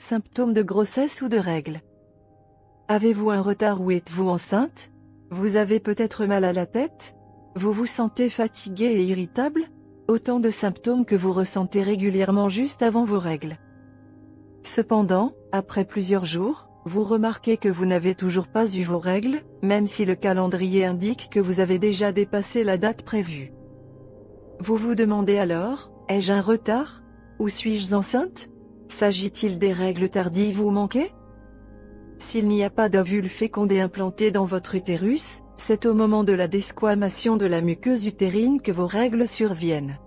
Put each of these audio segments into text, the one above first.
Symptômes de grossesse ou de règles. Avez-vous un retard ou êtes-vous enceinte? Vous avez peut-être mal à la tête? Vous vous sentez fatigué et irritable? Autant de symptômes que vous ressentez régulièrement juste avant vos règles. Cependant, après plusieurs jours, vous remarquez que vous n'avez toujours pas eu vos règles, même si le calendrier indique que vous avez déjà dépassé la date prévue. Vous vous demandez alors, ai-je un retard? Ou suis-je enceinte? S'agit-il des règles tardives ou manquées? S'il n'y a pas d'ovule fécondé implanté dans votre utérus, c'est au moment de la desquamation de la muqueuse utérine que vos règles surviennent.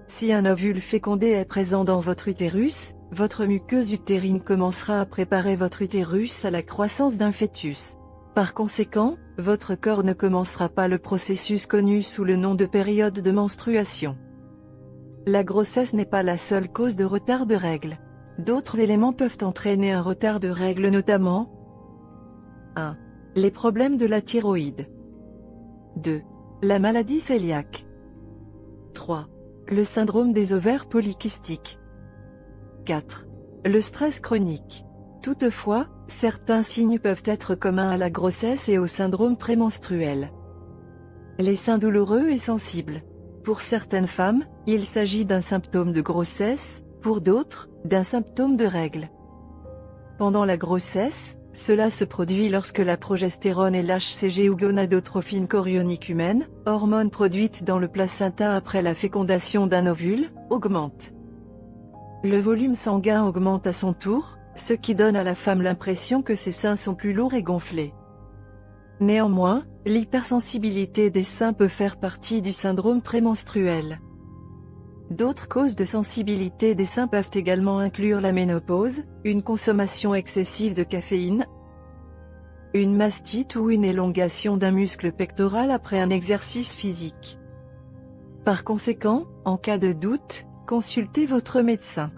Si un ovule fécondé est présent dans votre utérus, votre muqueuse utérine commencera à préparer votre utérus à la croissance d'un fœtus. Par conséquent, votre corps ne commencera pas le processus connu sous le nom de période de menstruation. La grossesse n'est pas la seule cause de retard de règles. D'autres éléments peuvent entraîner un retard de règles, notamment 1. Les problèmes de la thyroïde. 2. La maladie cœliaque. 3. Le syndrome des ovaires polykystiques. 4. Le stress chronique. Toutefois, certains signes peuvent être communs à la grossesse et au syndrome prémenstruel. Les seins douloureux et sensibles. Pour certaines femmes, il s'agit d'un symptôme de grossesse, pour d'autres, d'un symptôme de règles. Pendant la grossesse, cela se produit lorsque la progestérone et l'HCG ou gonadotrophine chorionique humaine, hormone produite dans le placenta après la fécondation d'un ovule, augmentent. Le volume sanguin augmente à son tour, ce qui donne à la femme l'impression que ses seins sont plus lourds et gonflés. Néanmoins, l'hypersensibilité des seins peut faire partie du syndrome prémenstruel. D'autres causes de sensibilité des seins peuvent également inclure la ménopause, une consommation excessive de caféine, une mastite ou une élongation d'un muscle pectoral après un exercice physique. Par conséquent, en cas de doute, consultez votre médecin.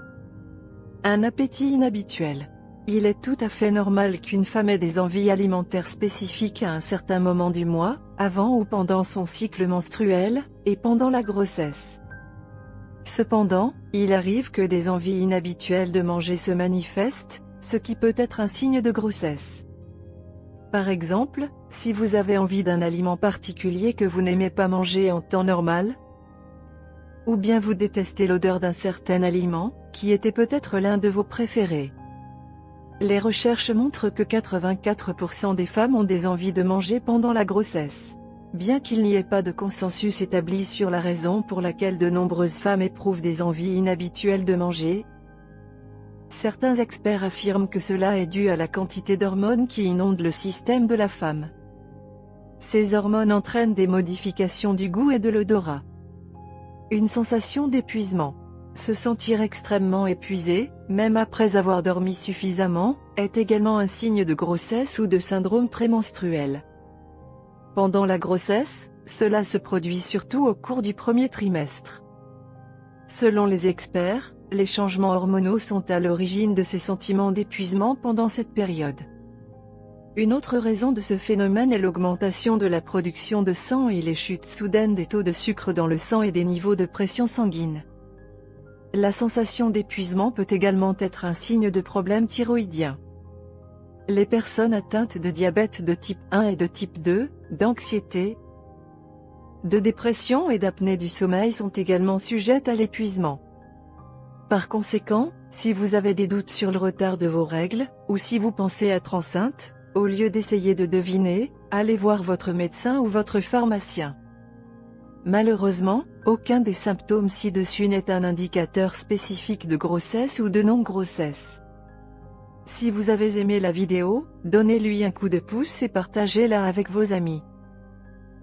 Un appétit inhabituel. Il est tout à fait normal qu'une femme ait des envies alimentaires spécifiques à un certain moment du mois, avant ou pendant son cycle menstruel, et pendant la grossesse. Cependant, il arrive que des envies inhabituelles de manger se manifestent, ce qui peut être un signe de grossesse. Par exemple, si vous avez envie d'un aliment particulier que vous n'aimez pas manger en temps normal, ou bien vous détestez l'odeur d'un certain aliment, qui était peut-être l'un de vos préférés. Les recherches montrent que 84% des femmes ont des envies de manger pendant la grossesse. Bien qu'il n'y ait pas de consensus établi sur la raison pour laquelle de nombreuses femmes éprouvent des envies inhabituelles de manger, certains experts affirment que cela est dû à la quantité d'hormones qui inondent le système de la femme. Ces hormones entraînent des modifications du goût et de l'odorat. Une sensation d'épuisement. Se sentir extrêmement épuisé, même après avoir dormi suffisamment, est également un signe de grossesse ou de syndrome prémenstruel. Pendant la grossesse, cela se produit surtout au cours du premier trimestre. Selon les experts, les changements hormonaux sont à l'origine de ces sentiments d'épuisement pendant cette période. Une autre raison de ce phénomène est l'augmentation de la production de sang et les chutes soudaines des taux de sucre dans le sang et des niveaux de pression sanguine. La sensation d'épuisement peut également être un signe de problème thyroïdien. Les personnes atteintes de diabète de type 1 et de type 2, d'anxiété, de dépression et d'apnée du sommeil sont également sujettes à l'épuisement. Par conséquent, si vous avez des doutes sur le retard de vos règles, ou si vous pensez être enceinte, au lieu d'essayer de deviner, allez voir votre médecin ou votre pharmacien. Malheureusement, aucun des symptômes ci-dessus n'est un indicateur spécifique de grossesse ou de non-grossesse. Si vous avez aimé la vidéo, donnez-lui un coup de pouce et partagez-la avec vos amis.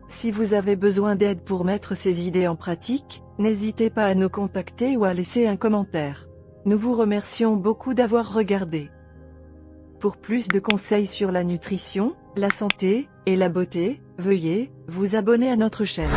Si vous avez besoin d'aide pour mettre ces idées en pratique, n'hésitez pas à nous contacter ou à laisser un commentaire. Nous vous remercions beaucoup d'avoir regardé. Pour plus de conseils sur la nutrition, la santé et la beauté, veuillez vous abonner à notre chaîne.